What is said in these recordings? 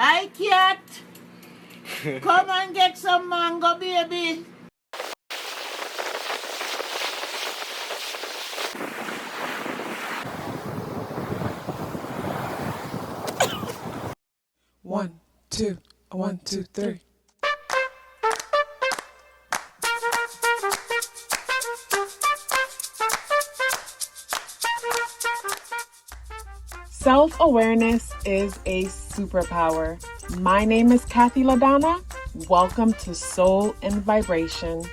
Hi, cat. Come and get some mango, baby. One, two, 1, 2, 3. Self-awareness is a superpower. My name is KathyLaDonna. Welcome to Soul and Vibration.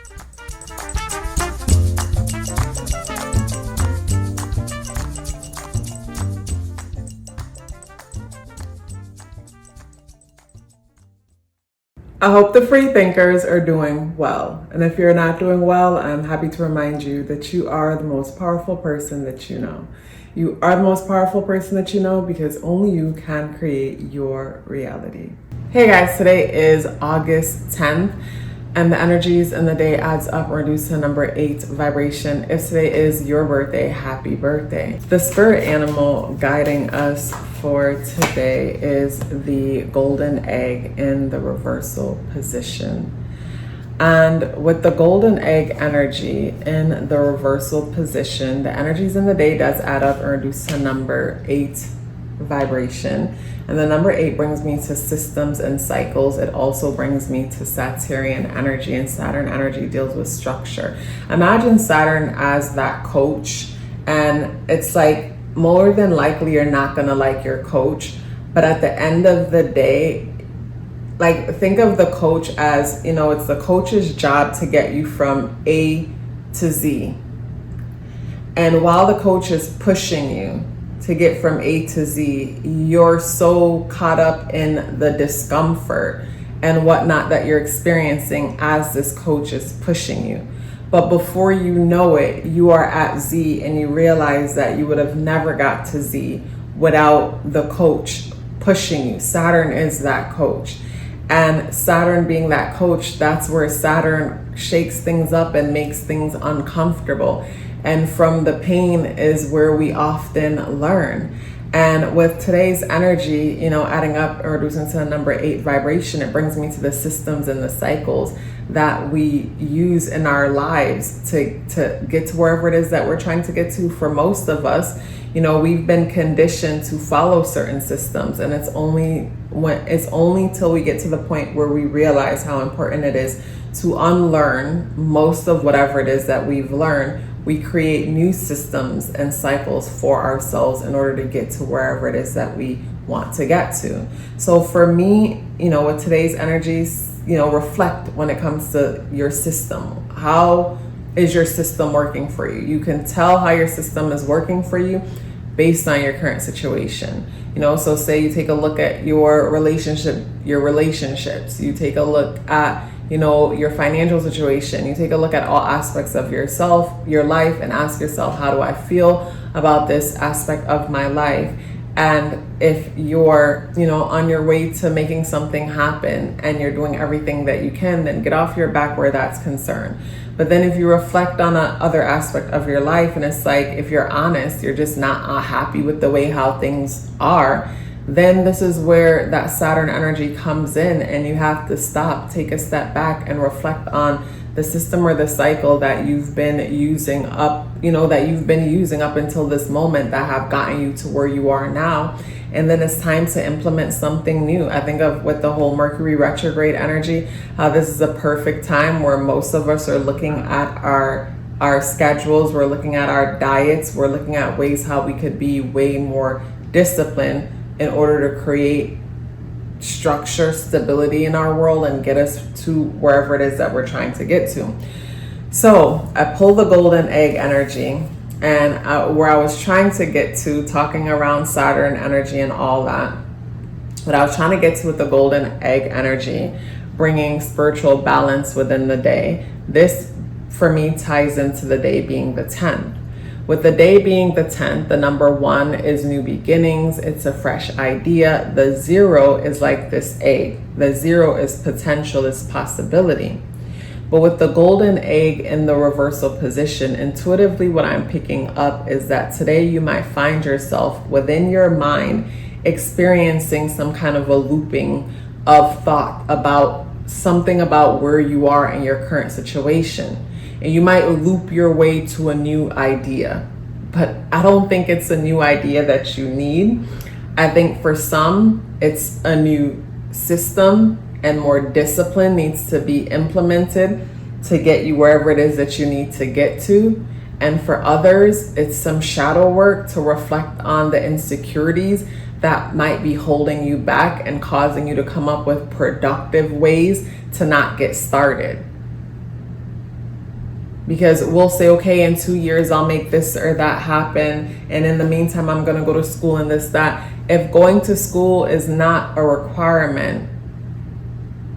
I hope the free thinkers are doing well. And if you're not doing well, I'm happy to remind you that you are the most powerful person that you know. You are the most powerful person that you know because only you can create your reality. Hey guys, today is August 10th and the energies in the day adds up or reduce to number 8 vibration. If today is your birthday, happy birthday. The spirit animal guiding us for today is the golden egg in the reversal position. And with the golden egg energy in the reversal position, the energies in the day does add up and reduce to number 8 vibration. And the number 8 brings me to systems and cycles. It also brings me to Saturnian energy, and Saturn energy deals with structure. Imagine Saturn as that coach, and it's like more than likely you're not gonna like your coach, but at the end of the day, like think of the coach as, you know, it's the coach's job to get you from A to Z. And while the coach is pushing you to get from A to Z, you're so caught up in the discomfort and whatnot that you're experiencing as this coach is pushing you. But before you know it, you are at Z and you realize that you would have never got to Z without the coach pushing you. Saturn is that coach. And Saturn being that coach, that's where Saturn shakes things up and makes things uncomfortable. And from the pain is where we often learn. And with today's energy, you know, adding up or reducing to the number 8 vibration, it brings me to the systems and the cycles that we use in our lives to get to wherever it is that we're trying to get to. For most of us, you know, we've been conditioned to follow certain systems, and it's only till we get to the point where we realize how important it is to unlearn most of whatever it is that we've learned. We create new systems and cycles for ourselves in order to get to wherever it is that we want to get to. So for me, you know, with today's energies, you know, reflect when it comes to your system. How is your system working for you? You can tell how your system is working for you based on your current situation. You know, so say you take a look at your relationships, you take a look at, you know, your financial situation, you take a look at all aspects of yourself, your life, and ask yourself, how do I feel about this aspect of my life? And if you're, you know, on your way to making something happen and you're doing everything that you can, then get off your back where that's concerned. But then if you reflect on another aspect of your life, and it's like, if you're honest, you're just not happy with the way how things are, then this is where that Saturn energy comes in, and you have to stop, take a step back, and reflect on the system or the cycle that you've been using up, you know, that you've been using up until this moment that have gotten you to where you are now. And then it's time to implement something new. I think of with the whole Mercury retrograde energy, how this is a perfect time where most of us are looking at our schedules, we're looking at our diets, we're looking at ways how we could be way more disciplined in order to create structure, stability in our world and get us to wherever it is that we're trying to get to. So I pull the golden egg energy, and where I was trying to get to, talking around Saturn energy and all that, what I was trying to get to with the golden egg energy, bringing spiritual balance within the day. This for me ties into the day being the 10th. With the day being the 10th, the number 1 is new beginnings. It's a fresh idea. The 0 is like this egg. The 0 is potential, is possibility. But with the golden egg in the reversal position, intuitively what I'm picking up is that today you might find yourself within your mind experiencing some kind of a looping of thought about something about where you are in your current situation. And you might loop your way to a new idea, but I don't think it's a new idea that you need. I think for some, it's a new system and more discipline needs to be implemented to get you wherever it is that you need to get to. And for others, it's some shadow work to reflect on the insecurities that might be holding you back and causing you to come up with productive ways to not get started. Because we'll say, okay, in 2 years, I'll make this or that happen. And in the meantime, I'm going to go to school and this, that. If going to school is not a requirement,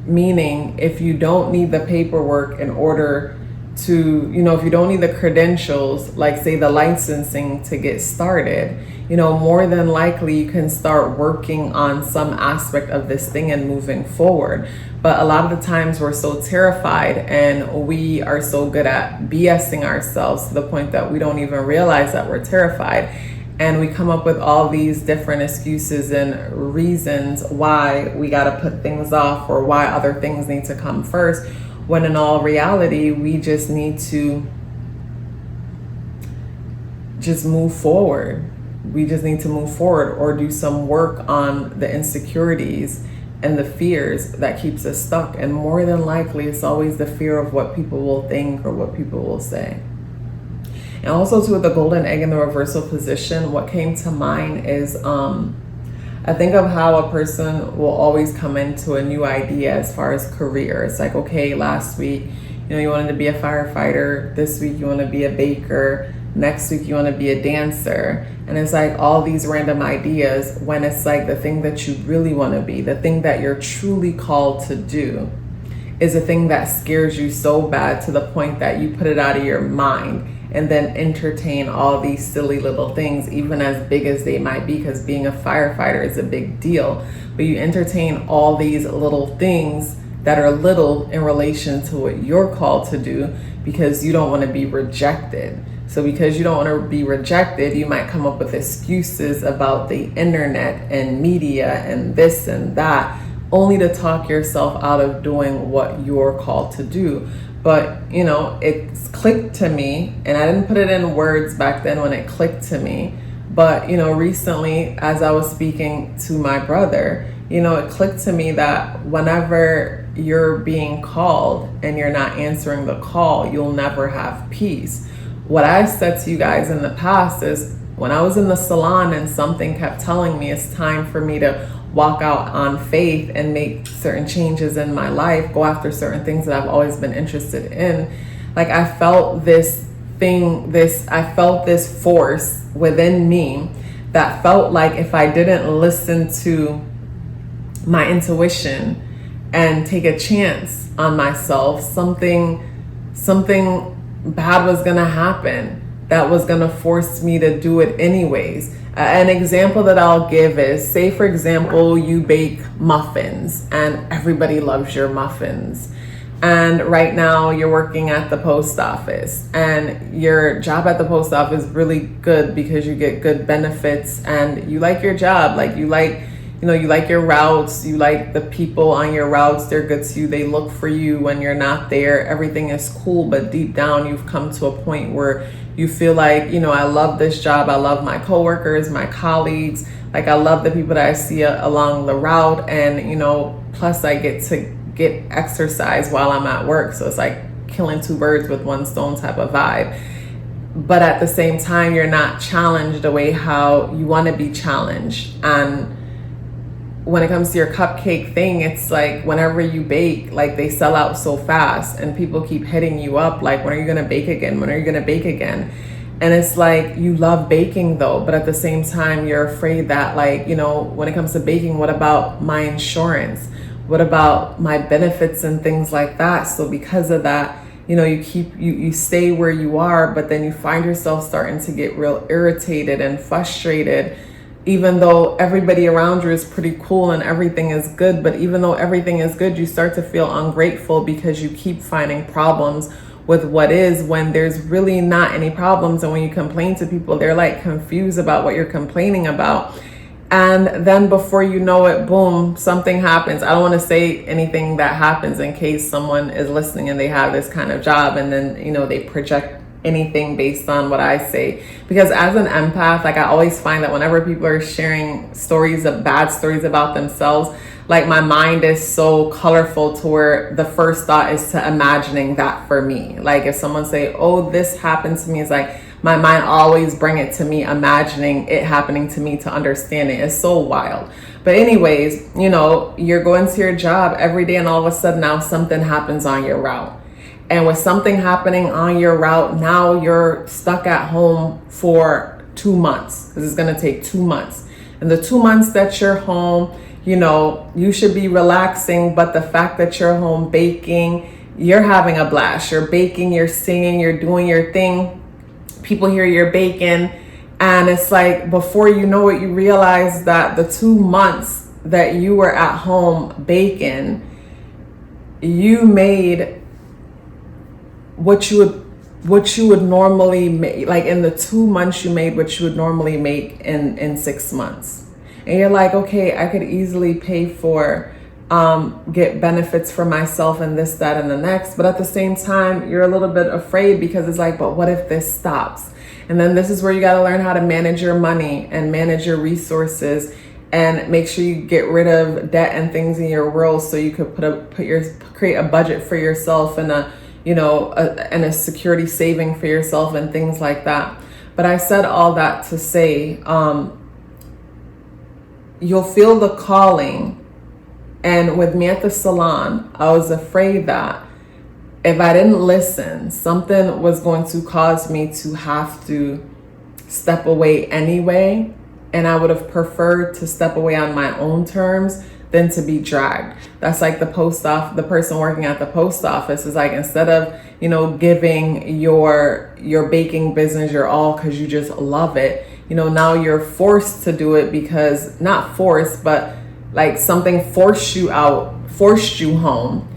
meaning if you don't need the paperwork in order to, if you don't need the credentials, like say the licensing to get started, more than likely you can start working on some aspect of this thing and moving forward. But a lot of the times we're so terrified and we are so good at BSing ourselves to the point that we don't even realize that we're terrified. And we come up with all these different excuses and reasons why we got to put things off or why other things need to come first, when in all reality, we just need to just move forward. We just need to move forward or do some work on the insecurities and the fears that keeps us stuck. And more than likely, it's always the fear of what people will think or what people will say. And also too, with the golden egg in the reversal position, what came to mind is I think of how a person will always come into a new idea as far as career. It's like, okay, last week, you wanted to be a firefighter. This week, you want to be a baker. Next week, you want to be a dancer. And it's like all these random ideas, when it's like the thing that you really want to be, the thing that you're truly called to do, is a thing that scares you so bad to the point that you put it out of your mind and then entertain all these silly little things, even as big as they might be, because being a firefighter is a big deal. But you entertain all these little things that are little in relation to what you're called to do because you don't want to be rejected. So because you don't want to be rejected, you might come up with excuses about the internet and media and this and that, only to talk yourself out of doing what you're called to do. But, it's clicked to me, and I didn't put it in words back then when it clicked to me. But, recently, as I was speaking to my brother, it clicked to me that whenever you're being called and you're not answering the call, you'll never have peace. What I said to you guys in the past is when I was in the salon and something kept telling me it's time for me to walk out on faith and make certain changes in my life, go after certain things that I've always been interested in. Like I felt this force within me that felt like if I didn't listen to my intuition and take a chance on myself, something bad was gonna happen that was gonna force me to do it anyways. An example that I'll give is, say for example, you bake muffins and everybody loves your muffins. And right now you're working at the post office and your job at the post office is really good because you get good benefits and you like your job. Like you like your routes, you like the people on your routes, they're good to you, they look for you when you're not there, everything is cool, but deep down you've come to a point where you feel like, I love this job, I love my coworkers, my colleagues, like I love the people that I see along the route, and plus I get to get exercise while I'm at work, so it's like killing two birds with one stone type of vibe. But at the same time, you're not challenged the way how you want to be challenged. And when it comes to your cupcake thing, it's like whenever you bake, like they sell out so fast and people keep hitting you up like, when are you going to bake again? When are you going to bake again? And it's like, you love baking though, but at the same time, you're afraid that like, when it comes to baking, what about my insurance? What about my benefits and things like that? So because of that, you stay where you are, but then you find yourself starting to get real irritated and frustrated, even though everybody around you is pretty cool and everything is good. But even though everything is good, you start to feel ungrateful because you keep finding problems with what is, when there's really not any problems. And when you complain to people, they're like confused about what you're complaining about. And then before you know it, boom, something happens. I don't want to say anything that happens in case someone is listening and they have this kind of job and then, you know, they project anything based on what I say. Because as an empath, like I always find that whenever people are sharing stories of bad stories about themselves, like my mind is so colorful to where the first thought is to imagining that for me. Like if someone say, oh, this happened to me, it's like my mind always bring it to me, imagining it happening to me to understand it. It's so wild. But anyways, you know, you're going to your job every day and all of a sudden now something happens on your route. And with something happening on your route, now you're stuck at home for 2 months, because it's going to take 2 months. And the 2 months that you're home, you know, you should be relaxing. But the fact that you're home baking, you're having a blast. You're baking, you're singing, you're doing your thing. People hear you're baking. And it's like, before you know it, you realize that the 2 months that you were at home baking, you made what you would normally make, like in the 2 months you made what you would normally make in 6 months. And you're like, okay, I could easily pay for get benefits for myself and this, that, and the next. But at the same time, you're a little bit afraid, because it's like, but what if this stops? And then this is where you got to learn how to manage your money and manage your resources, and make sure you get rid of debt and things in your world, so you could create a budget for yourself and a security saving for yourself and things like that. But I said all that to say, you'll feel the calling. And with me at the salon, I was afraid that if I didn't listen, something was going to cause me to have to step away anyway. And I would have preferred to step away on my own terms than to be dragged. That's like the person working at the post office is like, instead of, you know, giving your baking business your all because you just love it, you know, now you're forced to do it, because not forced, but like something forced you home,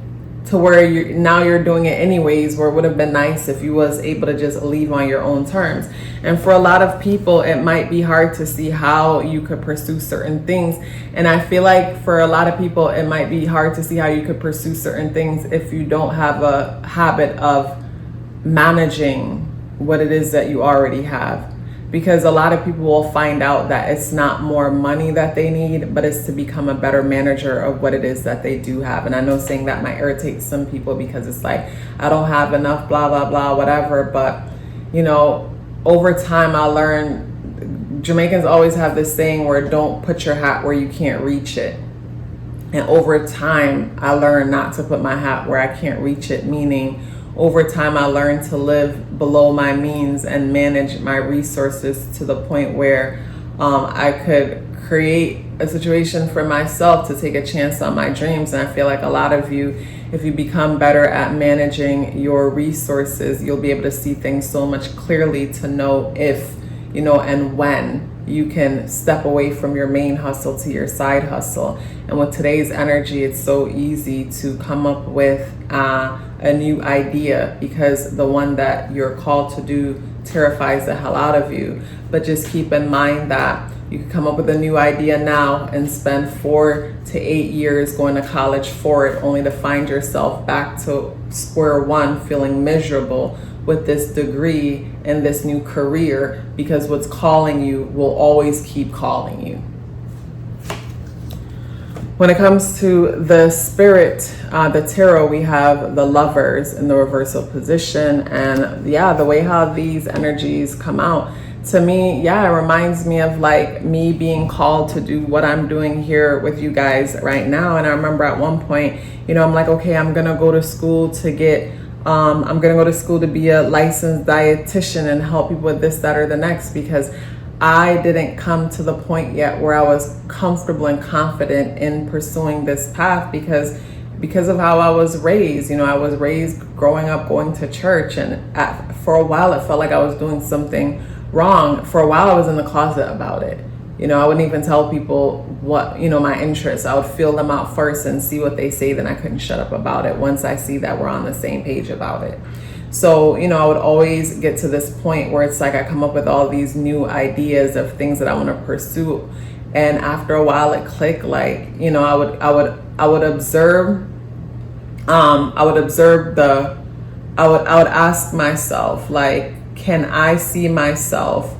to where you're doing it anyways, where it would have been nice if you was able to just leave on your own terms. And for a lot of people, it might be hard to see how you could pursue certain things. And I feel like for a lot of people, it might be hard to see how you could pursue certain things if you don't have a habit of managing what it is that you already have. Because a lot of people will find out that it's not more money that they need, but it's to become a better manager of what it is that they do have. And I know saying that might irritate some people, because it's like, I don't have enough, blah, blah, blah, whatever. But, you know, over time I learned, Jamaicans always have this saying where don't put your hat where you can't reach it. And over time, I learned not to put my hat where I can't reach it, meaning over time, I learned to live below my means and manage my resources to the point where I could create a situation for myself to take a chance on my dreams. And I feel like a lot of you, if you become better at managing your resources, you'll be able to see things so much clearly to know if, you know, and when you can step away from your main hustle to your side hustle. And with today's energy, it's so easy to come up with a new idea, because the one that you're called to do terrifies the hell out of you. But just keep in mind that you can come up with a new idea now and spend 4 to 8 years going to college for it, only to find yourself back to square one, feeling miserable with this degree and this new career, because what's calling you will always keep calling you. When it comes to the spirit, the tarot, we have the Lovers in the reversal position. And yeah, the way how these energies come out, to me, yeah, it reminds me of like me being called to do what I'm doing here with you guys right now. And I remember at one point, you know, I'm like, okay, I'm going to go to school to be a licensed dietitian and help people with this, that, or the next, because I didn't come to the point yet where I was comfortable and confident in pursuing this path, because of how I was raised. You know, I was raised growing up going to church, and for a while it felt like I was doing something wrong. For a while I was in the closet about it. You know, I wouldn't even tell people what, you know, my interests. I would feel them out first and see what they say, then I couldn't shut up about it once I see that we're on the same page about it. So, you know, I would always get to this point where it's like I come up with all these new ideas of things that I want to pursue. And after a while it clicked, like, you know, I would observe I would ask myself, like, can I see myself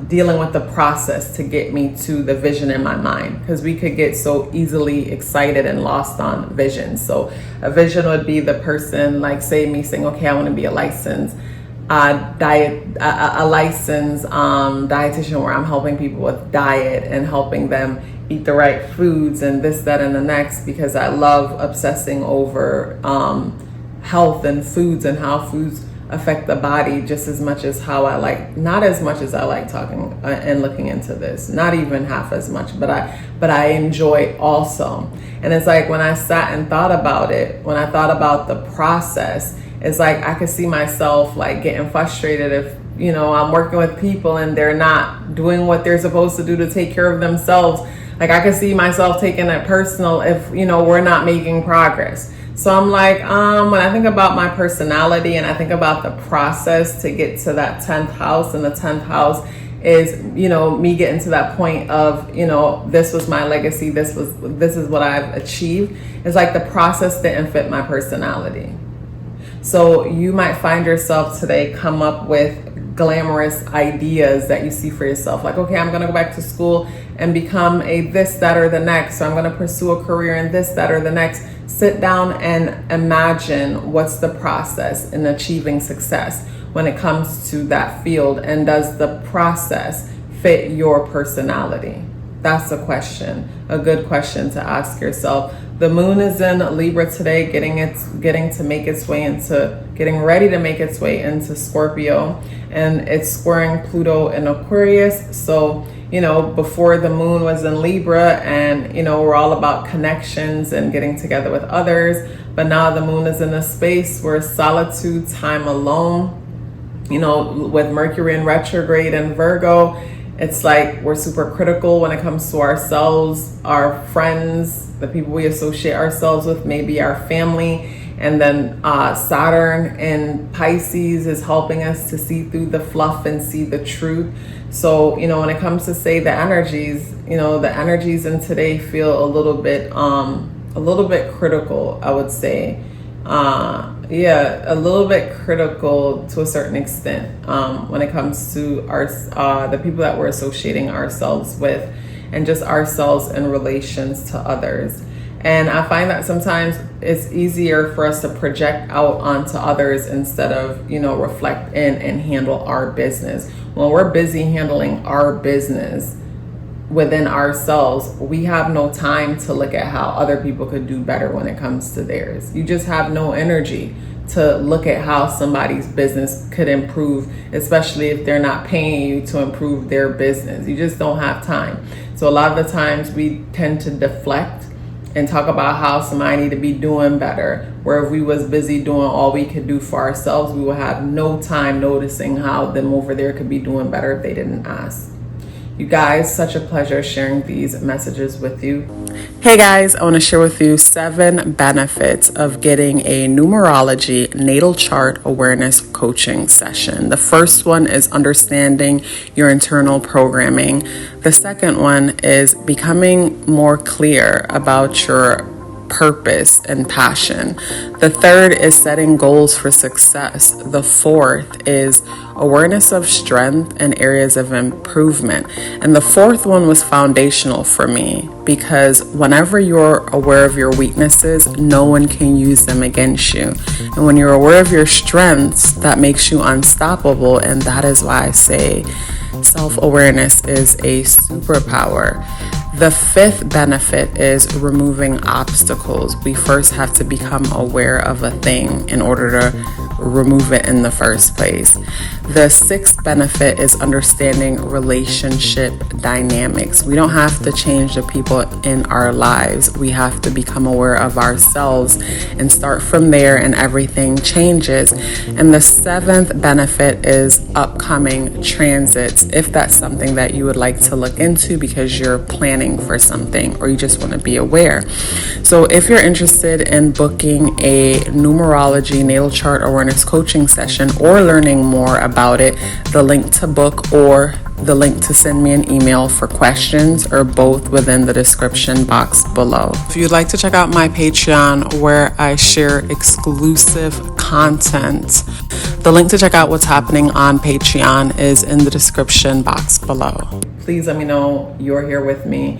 dealing with the process to get me to the vision in my mind? Because we could get so easily excited and lost on visions. So a vision would be the person, like, say me saying, okay, I want to be a licensed dietitian, where I'm helping people with diet and helping them eat the right foods and this, that, and the next, because I love obsessing over health and foods and how foods affect the body just as much as how I like, not as much as I like talking and looking into this, not even half as much, but I enjoy also. And it's like, when I sat and thought about it, when I thought about the process, it's like I could see myself like getting frustrated if, you know, I'm working with people and they're not doing what they're supposed to do to take care of themselves. Like, I could see myself taking it personal if, you know, we're not making progress. So I'm like, when I think about my personality and I think about the process to get to that 10th house, and the 10th house is, you know, me getting to that point of, you know, this was my legacy, this is what I've achieved. It's like the process didn't fit my personality. So you might find yourself today come up with glamorous ideas that you see for yourself. Like, okay, I'm going to go back to school and become a this, that, or the next. So I'm going to pursue a career in this, that, or the next. Sit down and imagine what's the process in achieving success when it comes to that field. And does the process fit your personality? That's a question, a good question to ask yourself. The moon is in Libra today, getting ready to make its way into Scorpio, and it's squaring Pluto in Aquarius. So, you know, before the moon was in Libra, and, you know, we're all about connections and getting together with others. But now the moon is in a space where solitude, time alone, you know, with Mercury in retrograde and Virgo, it's like we're super critical when it comes to ourselves, our friends, the people we associate ourselves with, maybe our family. And then Saturn in Pisces is helping us to see through the fluff and see the truth. So, you know, when it comes to, say, the energies, you know, the energies in today feel a little bit critical, I would say. A little bit critical to a certain extent when it comes to the people that we're associating ourselves with, and just ourselves in relations to others. And I find that sometimes it's easier for us to project out onto others instead of, you know, reflect in and handle our business. When we're busy handling our business within ourselves, we have no time to look at how other people could do better when it comes to theirs. You just have no energy to look at how somebody's business could improve, especially if they're not paying you to improve their business. You just don't have time. So a lot of the times we tend to deflect and talk about how somebody need to be doing better, where if we was busy doing all we could do for ourselves, we would have no time noticing how them over there could be doing better if they didn't ask. You guys, such a pleasure sharing these messages with you. Hey guys, I want to share with you 7 benefits of getting a numerology natal chart awareness coaching session. The first one is understanding your internal programming. The second one is becoming more clear about your purpose and passion. The third is setting goals for success. The fourth is awareness of strength and areas of improvement. And the fourth one was foundational for me, because whenever you're aware of your weaknesses, no one can use them against you. And when you're aware of your strengths, that makes you unstoppable. And that is why I say self-awareness is a superpower. The fifth benefit is removing obstacles. We first have to become aware of a thing in order to remove it in the first place. The sixth benefit is understanding relationship dynamics. We don't have to change the people in our lives. We have to become aware of ourselves and start from there, and everything changes. And the seventh benefit is upcoming transits, if that's something that you would like to look into because you're planning for something or you just want to be aware. So if you're interested in booking a numerology natal chart awareness coaching session or learning more about it, the link to book or the link to send me an email for questions are both within the description box below. If you'd like to check out my Patreon where I share exclusive content, the link to check out what's happening on Patreon is in the description box below. Please let me know you're here with me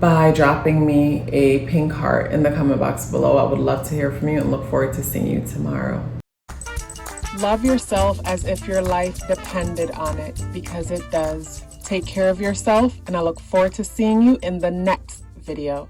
by dropping me a pink heart in the comment box below. I would love to hear from you and look forward to seeing you tomorrow. Love yourself as if your life depended on it, because it does. Take care of yourself, and I look forward to seeing you in the next video.